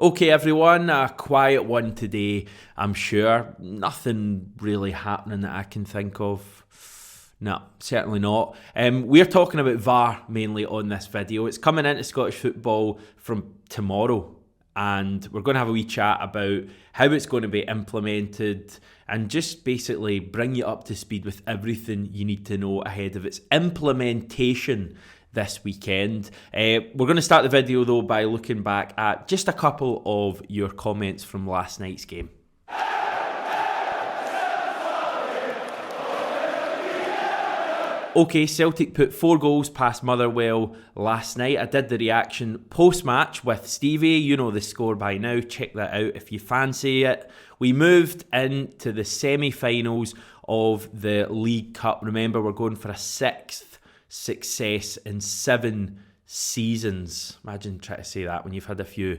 Okay, everyone, a quiet one today, I'm sure. Nothing really happening that I can think of. No, certainly not. We're talking about VAR mainly on this video. It's coming into Scottish football from tomorrow, and we're going to have a wee chat about how it's going to be implemented and just basically bring you up to speed with everything you need to know ahead of its implementation this weekend. We're going to start the video though by looking back at just a couple of your comments from last night's game. Okay, Celtic put 4 goals past Motherwell last night. I did the reaction post-match with Stevie. You know the score by now. Check that out if you fancy it. We moved into the semi-finals of the League Cup. Remember, we're going for a 6th success in 7 seasons. Imagine trying to say that when you've had a few,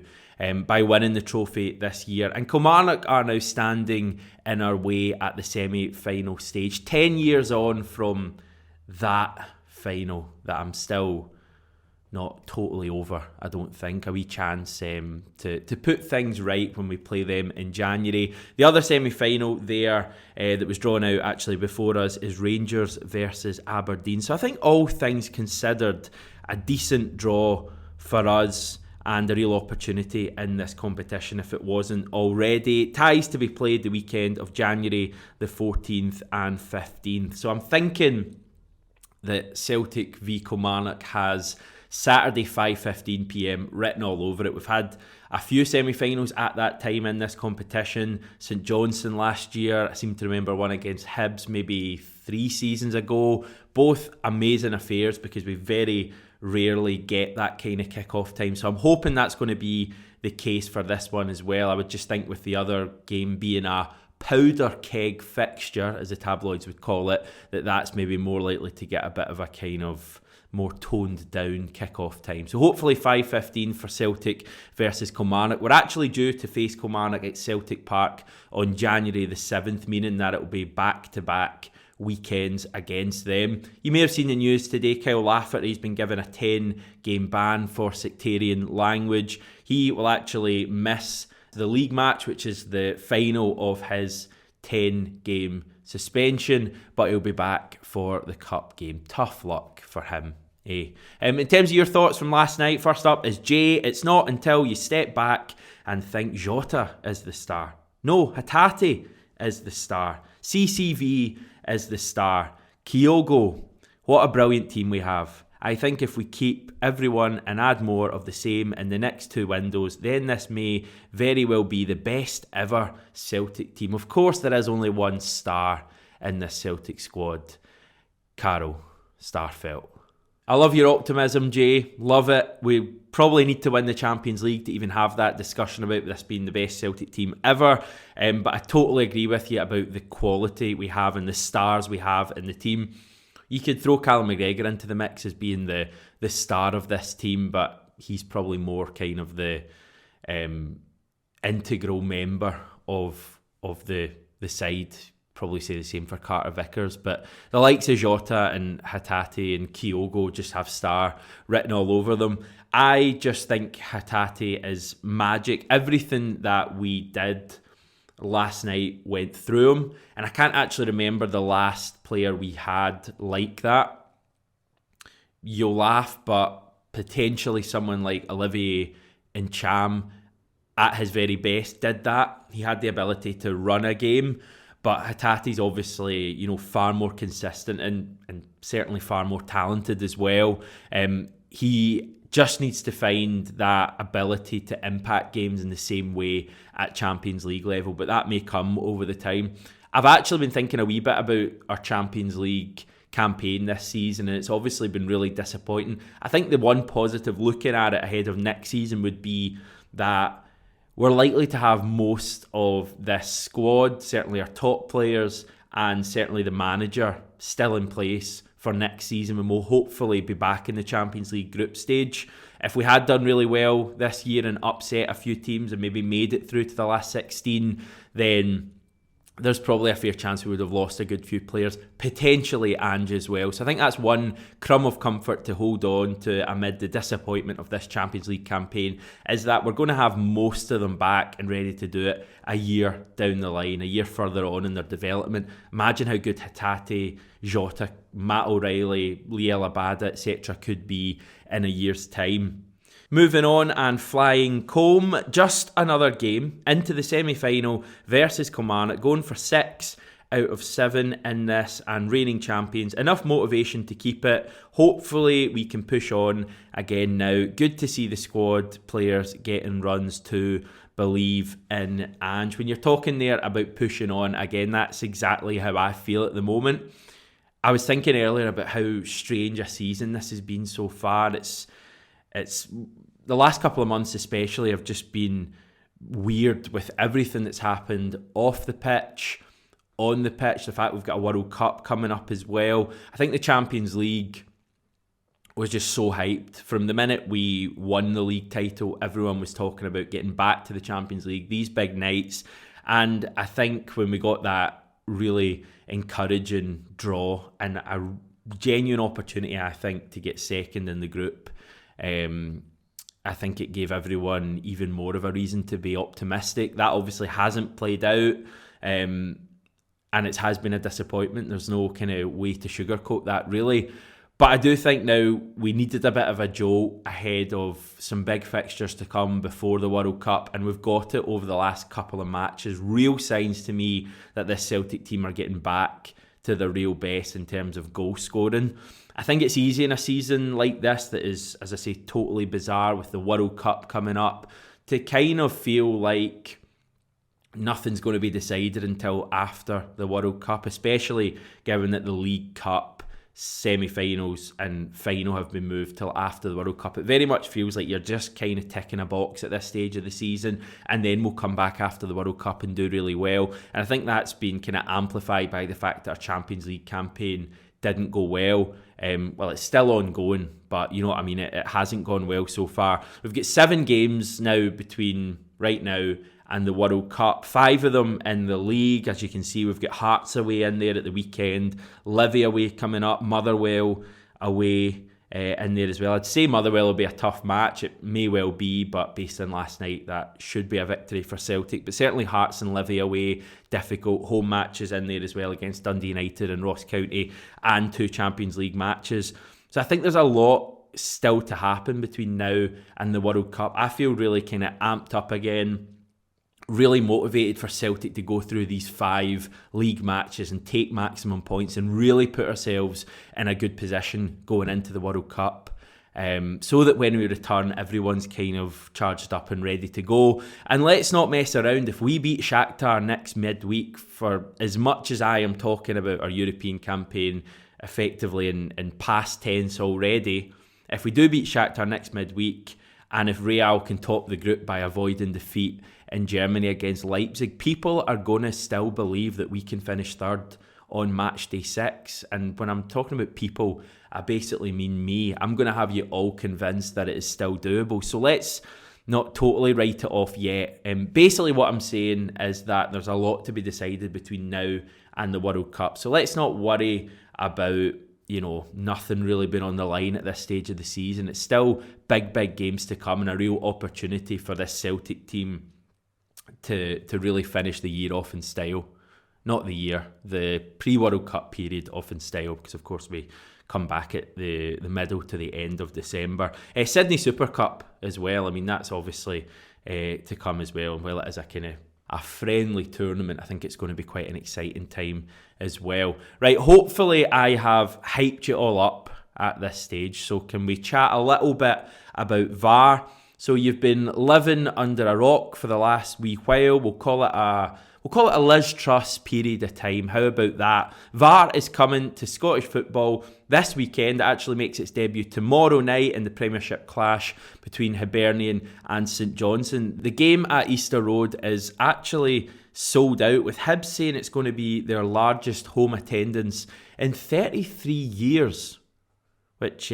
by winning the trophy this year. And Kilmarnock are now standing in our way at the semi-final stage. 10 years on from that final that I'm still not totally over, I don't think. A wee chance to put things right when we play them in January. The other semi-final there that was drawn out actually before us is Rangers versus Aberdeen. So I think all things considered, a decent draw for us and a real opportunity in this competition if it wasn't already. Ties to be played the weekend of January the 14th and 15th. So I'm thinking that Celtic v Kilmarnock has Saturday 5:15pm written all over it. We've had a few semi-finals at that time in this competition. St Johnstone last year, I seem to remember one against Hibs maybe 3 seasons ago. Both amazing affairs because we very rarely get that kind of kick-off time. So I'm hoping that's going to be the case for this one as well. I would just think with the other game being a powder keg fixture, as the tabloids would call it, that's maybe more likely to get a bit of a kind of more toned down kick-off time. So hopefully 5:15 for Celtic versus Kilmarnock. We're actually due to face Kilmarnock at Celtic Park on January the 7th, meaning that it will be back-to-back weekends against them. You may have seen the news today, Kyle Lafferty's been given a 10-game ban for sectarian language. He will actually miss the league match, which is the final of his 10-game suspension, but he'll be back for the cup game. Tough luck for him. In terms of your thoughts from last night, first up is Jay. It's not until you step back and think Jota is the star. No, Hatate is the star. CCV is the star. Kyogo, what a brilliant team we have. I think if we keep everyone and add more of the same in the next 2 windows, then this may very well be the best ever Celtic team. Of course, there is only one star in this Celtic squad. Carol Starfelt. I love your optimism, Jay. Love it. We probably need to win the Champions League to even have that discussion about this being the best Celtic team ever. But I totally agree with you about the quality we have and the stars we have in the team. You could throw Callum McGregor into the mix as being the star of this team, but he's probably more kind of the integral member of the side. Probably say the same for Carter Vickers, but the likes of Jota and Hatate and Kyogo just have star written all over them. I just think Hatate is magic. Everything that we did last night went through him, and I can't actually remember the last player we had like that. You'll laugh, but potentially someone like Olivier Ncham at his very best did that. He had the ability to run a game, but Hatate's obviously, far more consistent and certainly far more talented as well. He just needs to find that ability to impact games in the same way at Champions League level, but that may come over the time. I've actually been thinking a wee bit about our Champions League campaign this season, and it's obviously been really disappointing. I think the one positive looking at it ahead of next season would be that we're likely to have most of this squad, certainly our top players and certainly the manager, still in place for next season, and we'll hopefully be back in the Champions League group stage. If we had done really well this year and upset a few teams and maybe made it through to the last 16, then there's probably a fair chance we would have lost a good few players, potentially Ange as well. So I think that's one crumb of comfort to hold on to amid the disappointment of this Champions League campaign, is that we're going to have most of them back and ready to do it a year down the line, a year further on in their development. Imagine how good Hatate, Jota, Matt O'Reilly, Liel Abada, etc. could be in a year's time. Moving on and flying home, just another game into the semi-final versus Kilmarnock, going for 6 out of 7 in this and reigning champions. Enough motivation to keep it. Hopefully we can push on again now. Good to see the squad players getting runs to believe in Ange. When you're talking there about pushing on, again, that's exactly how I feel at the moment. I was thinking earlier about how strange a season this has been so far. It's the last couple of months especially have just been weird with everything that's happened off the pitch, on the pitch, the fact we've got a World Cup coming up as well. I think the Champions League was just so hyped. From the minute we won the league title, everyone was talking about getting back to the Champions League, these big nights. And I think when we got that really encouraging draw and a genuine opportunity, I think, to get second in the group, I think it gave everyone even more of a reason to be optimistic. That obviously hasn't played out, and it has been a disappointment. There's no kind of way to sugarcoat that, really. But I do think now we needed a bit of a jolt ahead of some big fixtures to come before the World Cup, and we've got it over the last couple of matches. Real signs to me that this Celtic team are getting back to the real best in terms of goal scoring. I think it's easy in a season like this that is, as I say, totally bizarre with the World Cup coming up, to kind of feel like nothing's going to be decided until after the World Cup, especially given that the League Cup semi-finals and final have been moved till after the World Cup. It very much feels like you're just kind of ticking a box at this stage of the season, and then we'll come back after the World Cup and do really well. And I think that's been kind of amplified by the fact that our Champions League campaign didn't go well. Well, it's still ongoing, but you know what I mean, it hasn't gone well so far. We've got 7 games now between right now and the World Cup, 5 of them in the league. As you can see, we've got Hearts away in there at the weekend, Livy away coming up, Motherwell away in there as well. I'd say Motherwell will be a tough match. It may well be, but based on last night, that should be a victory for Celtic. But certainly Hearts and Livy away, difficult. Home matches in there as well against Dundee United and Ross County, and 2 Champions League matches. So I think there's a lot still to happen between now and the World Cup. I feel really kind of amped up again, really motivated for Celtic to go through these 5 league matches and take maximum points and really put ourselves in a good position going into the World Cup, so that when we return, everyone's kind of charged up and ready to go. And let's not mess around. If we beat Shakhtar next midweek, for as much as I am talking about our European campaign effectively in past tense already, if we do beat Shakhtar next midweek, and if Real can top the group by avoiding defeat in Germany against Leipzig, people are going to still believe that we can finish third on match day 6. And when I'm talking about people, I basically mean me. I'm going to have you all convinced that it is still doable. So let's not totally write it off yet. Basically what I'm saying is that there's a lot to be decided between now and the World Cup. So let's not worry about, you know, nothing really been on the line at this stage of the season. It's still big games to come, and a real opportunity for this Celtic team to really finish the year off in style. Not the year, the pre-World Cup period off in style, because of course we come back at the middle to the end of December. Sydney Super Cup as well. I mean, that's obviously to come as well. And while it is a kind of a friendly tournament, I think it's going to be quite an exciting time as well. Right, hopefully I have hyped you all up at this stage. So can we chat a little bit about VAR? So you've been living under a rock for the last wee while. We'll call it a Liz Truss period of time. How about that? VAR is coming to Scottish football this weekend. It actually makes its debut tomorrow night in the Premiership clash between Hibernian and St Johnstone. The game at Easter Road is actually sold out, with Hibs saying it's going to be their largest home attendance in 33 years, which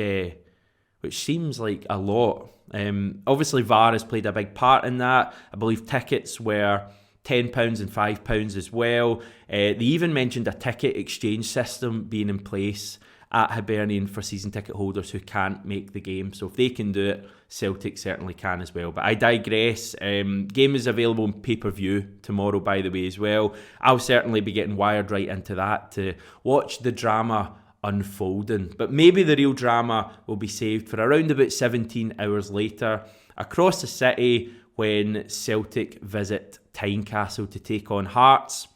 seems like a lot. Obviously VAR has played a big part in that. I believe tickets were £10 and £5 as well. They even mentioned a ticket exchange system being in place at Hibernian for season ticket holders who can't make the game. So if they can do it, Celtic certainly can as well. But I digress. Game is available on pay-per-view tomorrow, by the way, as well. I'll certainly be getting wired right into that to watch the drama unfolding. But maybe the real drama will be saved for around about 17 hours later across the city when Celtic visit Tynecastle to take on Hearts.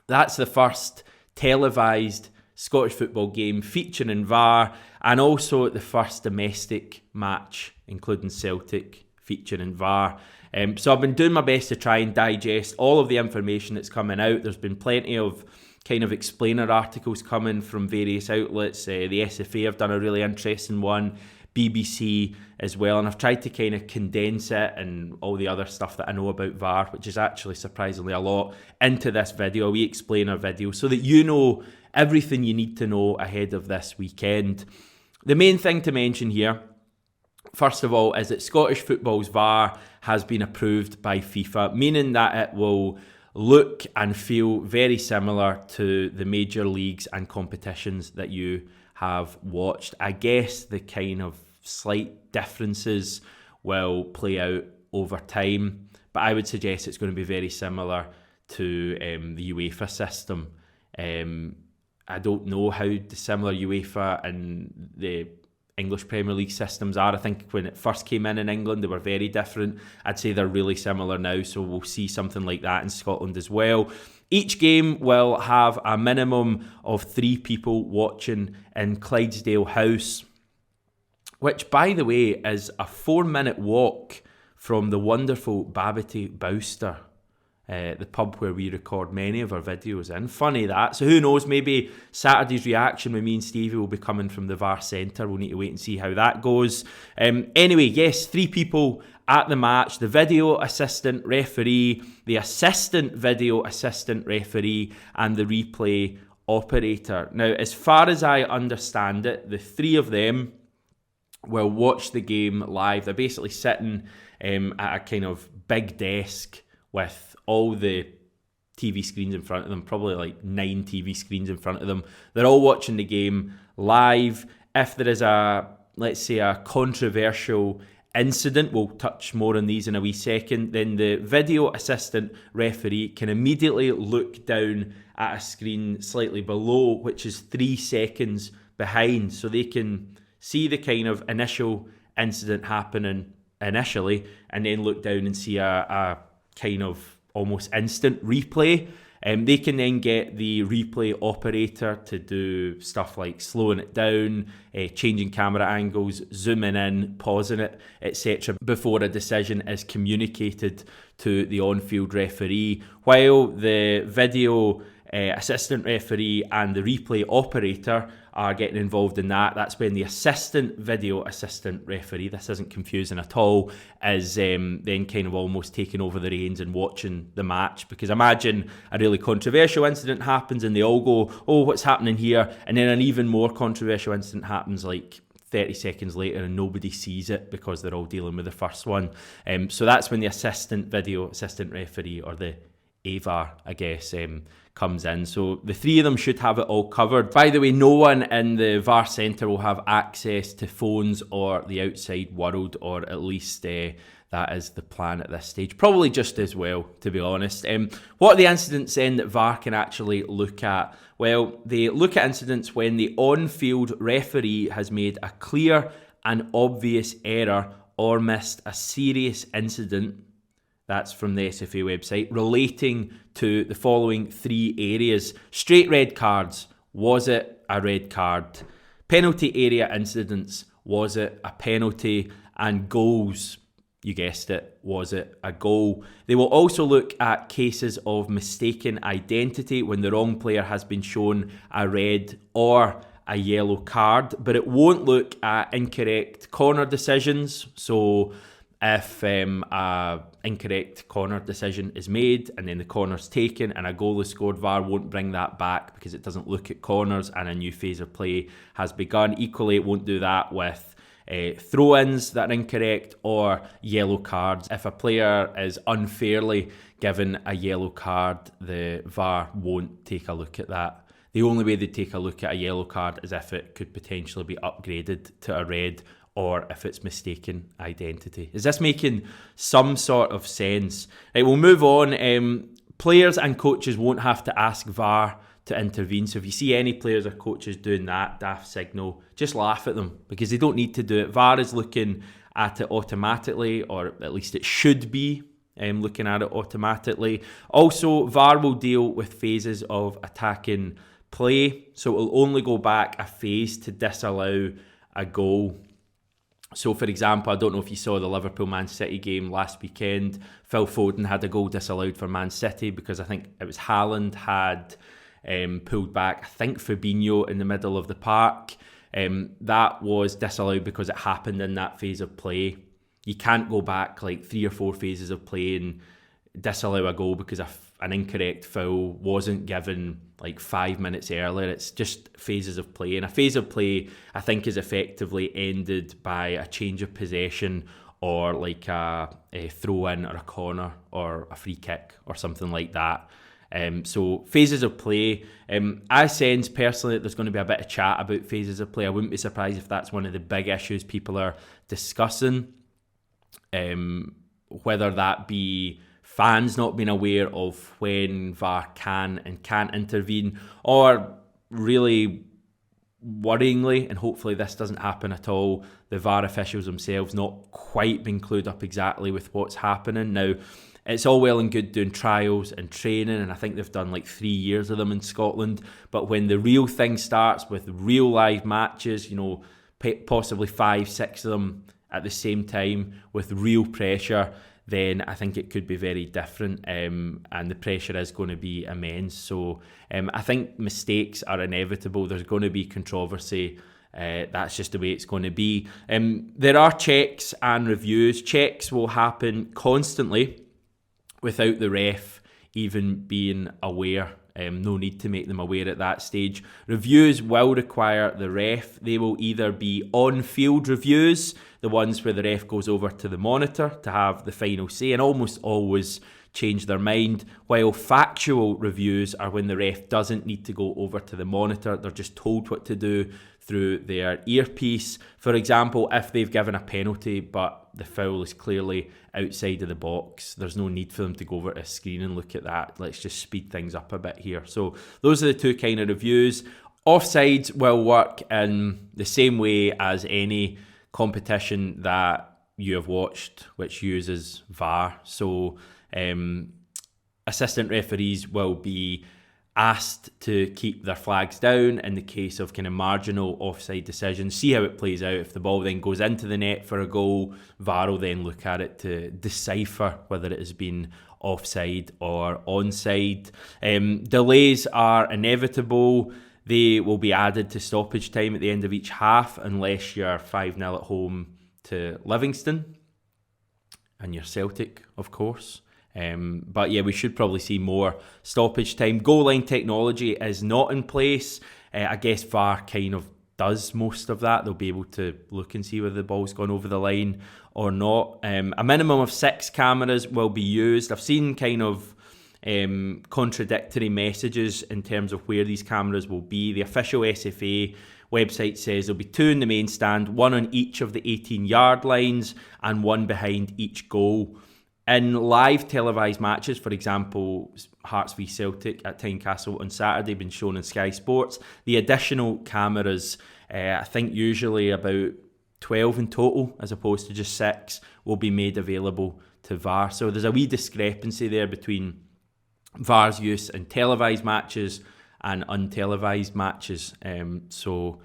That's the first televised Scottish football game featuring VAR, and also the first domestic match, including Celtic, featuring VAR. So I've been doing my best to try and digest all of the information that's coming out. There's been plenty of kind of explainer articles coming from various outlets. The SFA have done a really interesting one, BBC as well, and I've tried to kind of condense it and all the other stuff that I know about VAR, which is actually surprisingly a lot, into this video, a wee explainer video, so that you know everything you need to know ahead of this weekend. The main thing to mention here, first of all, is that Scottish football's VAR has been approved by FIFA, meaning that it will look and feel very similar to the major leagues and competitions that you have watched. I guess the kind of slight differences will play out over time, but I would suggest it's going to be very similar to the UEFA system. I don't know how dissimilar UEFA and the English Premier League systems are. I think when it first came in England, they were very different. I'd say they're really similar now, so we'll see something like that in Scotland as well. Each game will have a minimum of 3 people watching in Clydesdale House, which, by the way, is a 4-minute walk from the wonderful Babbity Bowster, the pub where we record many of our videos in. Funny that. So who knows, maybe Saturday's reaction with me and Stevie will be coming from the VAR Centre. We'll need to wait and see how that goes. Anyway, yes, 3 people at the match: the video assistant referee, the assistant video assistant referee, and the replay operator. Now, as far as I understand it, the 3 of them will watch the game live. They're basically sitting at a kind of big desk with all the TV screens in front of them, probably like 9 TV screens in front of them. They're all watching the game live. If there is let's say a controversial incident, we'll touch more on these in a wee second, then the video assistant referee can immediately look down at a screen slightly below, which is 3 seconds behind, so they can see the kind of initial incident happening initially, and then look down and see a kind of almost instant replay. They can then get the replay operator to do stuff like slowing it down, changing camera angles, zooming in, pausing it, etc. before a decision is communicated to the on-field referee, while the video assistant referee and the replay operator are getting involved in that. That's when the assistant video assistant referee, this isn't confusing at all, is then kind of almost taking over the reins and watching the match. Because imagine a really controversial incident happens and they all go, oh, what's happening here? And then an even more controversial incident happens like 30 seconds later and nobody sees it because they're all dealing with the first one. So that's when the assistant video assistant referee, or the AVAR, I guess, comes in. So the 3 of them should have it all covered. By the way, no one in the VAR Centre will have access to phones or the outside world, or at least that is the plan at this stage. Probably just as well, to be honest. What are the incidents then that VAR can actually look at? Well, they look at incidents when the on-field referee has made a clear and obvious error or missed a serious incident. That's from the SFA website, relating to the following 3 areas. Straight red cards, was it a red card? Penalty area incidents, was it a penalty? And goals, you guessed it, was it a goal? They will also look at cases of mistaken identity when the wrong player has been shown a red or a yellow card, but it won't look at incorrect corner decisions. So if a incorrect corner decision is made and then the corner's taken and a goal is scored, VAR won't bring that back because it doesn't look at corners and a new phase of play has begun. Equally, it won't do that with throw-ins that are incorrect, or yellow cards. If a player is unfairly given a yellow card, the VAR won't take a look at that. The only way they take a look at a yellow card is if it could potentially be upgraded to a red, or if it's mistaken identity. Is this making some sort of sense? Right, we'll move on. Players and coaches won't have to ask VAR to intervene. So if you see any players or coaches doing that daft signal, just laugh at them, because they don't need to do it. VAR is looking at it automatically, or at least it should be looking at it automatically. Also, VAR will deal with phases of attacking play, so it will only go back a phase to disallow a goal. So, for example, I don't know if you saw the Liverpool-Man City game last weekend. Phil Foden had a goal disallowed for Man City because I think it was Haaland had pulled back, I think, Fabinho in the middle of the park. That was disallowed because it happened in that phase of play. You can't go back like 3 or 4 phases of play and disallow a goal because an incorrect foul wasn't given like 5 minutes earlier. It's just phases of play, and a phase of play I think is effectively ended by a change of possession, or like a throw in or a corner or a free kick or something like that. So phases of play, I sense personally that there's going to be a bit of chat about phases of play. I wouldn't be surprised if that's one of the big issues people are discussing, whether that be fans not being aware of when VAR can and can't intervene, or really worryingly, and hopefully this doesn't happen at all, the VAR officials themselves not quite being clued up exactly with what's happening. Now, it's all well and good doing trials and training, and I think they've done like 3 years of them in Scotland, but when the real thing starts with real live matches, you know, possibly 5, 6 of them at the same time with real pressure, then I think it could be very different, and the pressure is going to be immense. So I think mistakes are inevitable. There's going to be controversy. That's just the way it's going to be. There are checks and reviews. Checks will happen constantly without the ref even being aware. No need to make them aware at that stage. Reviews will require the ref. They will either be on-field reviews, the ones where the ref goes over to the monitor to have the final say and almost always change their mind, while factual reviews are when the ref doesn't need to go over to the monitor. They're just told what to do through their earpiece. For example, if they've given a penalty but the foul is clearly outside of the box, there's no need for them to go over to a screen and look at that. Let's just speed things up a bit here. So those are the two kind of reviews. Offsides will work in the same way as any competition that you have watched which uses VAR. So assistant referees will be asked to keep their flags down in the case of kind of marginal offside decisions, see how it plays out. If the ball then goes into the net for a goal, VAR will then look at it to decipher whether it has been offside or onside. Delays are inevitable. They will be added to stoppage time at the end of each half, unless you're 5-0 at home to Livingston and you're Celtic, of course. But yeah, we should probably see more stoppage time. Goal line technology is not in place. I guess VAR kind of does most of that. They'll be able to look and see whether the ball's gone over the line or not. A minimum of 6 cameras will be used. I've seen kind of contradictory messages in terms of where these cameras will be. The official SFA website says there'll be 2 in the main stand, 1 on each of the 18-yard lines and 1 behind each goal. In live televised matches, for example, Hearts v Celtic at Tynecastle on Saturday, been shown on Sky Sports, the additional cameras, I think usually about 12 in total as opposed to just 6, will be made available to VAR. So there's a wee discrepancy there between VAR's use in televised matches and untelevised matches. So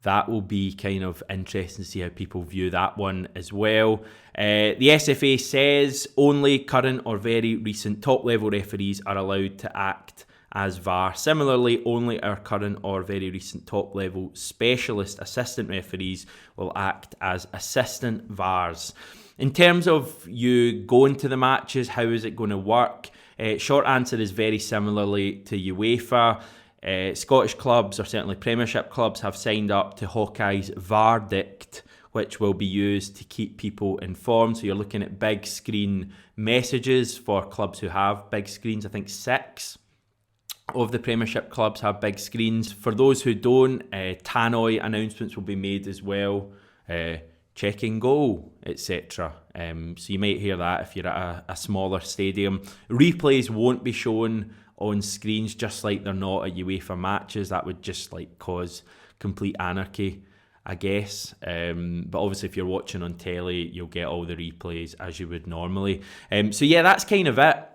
that will be kind of interesting to see how people view that one as well. The SFA says only current or very recent top-level referees are allowed to act as VAR. Similarly, only our current or very recent top-level specialist assistant referees will act as assistant VARs. In terms of you going to the matches, how is it going to work? Short answer is very similarly to UEFA. Scottish clubs, or certainly Premiership clubs, have signed up to Hawkeye's VARdict, which will be used to keep people informed. So you're looking at big screen messages for clubs who have big screens. I think 6 of the Premiership clubs have big screens. For those who don't, tannoy announcements will be made as well. Checking goal, etc. So you might hear that if you're at a smaller stadium. Replays won't be shown on screens, just like they're not at UEFA matches. That would just cause complete anarchy, I guess. But obviously if you're watching on telly, you'll get all the replays as you would normally. So yeah, that's kind of it.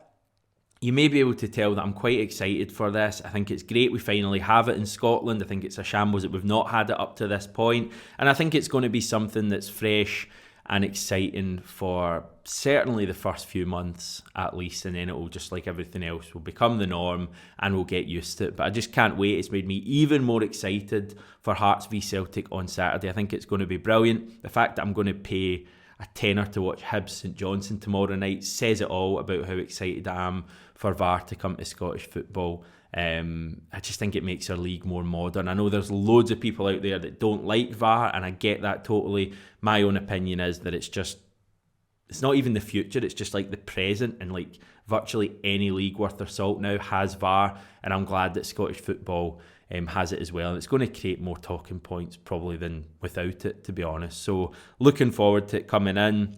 You may be able to tell that I'm quite excited for this. I think it's great we finally have it in Scotland. I think it's a shambles that we've not had it up to this point. And I think it's going to be something that's fresh and exciting for certainly the first few months at least. And then it will, just like everything else, will become the norm and we'll get used to it. But I just can't wait. It's made me even more excited for Hearts v Celtic on Saturday. I think it's going to be brilliant. The fact that I'm going to pay a tenner to watch Hibs St Johnstone tomorrow night says it all about how excited I am for VAR to come to Scottish football. I just think it makes our league more modern. I know there's loads of people out there that don't like VAR, and I get that totally. My own opinion is that it's not even the future, it's just the present, and virtually any league worth their salt now has VAR, and I'm glad that Scottish football has it as well, and it's going to create more talking points probably than without it, to be honest. So looking forward to it coming in.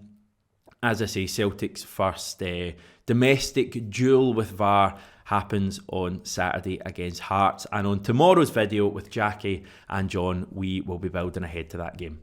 As I say, Celtic's first domestic duel with VAR happens on Saturday against Hearts, and on tomorrow's video with Jackie and John, we will be building ahead to that game.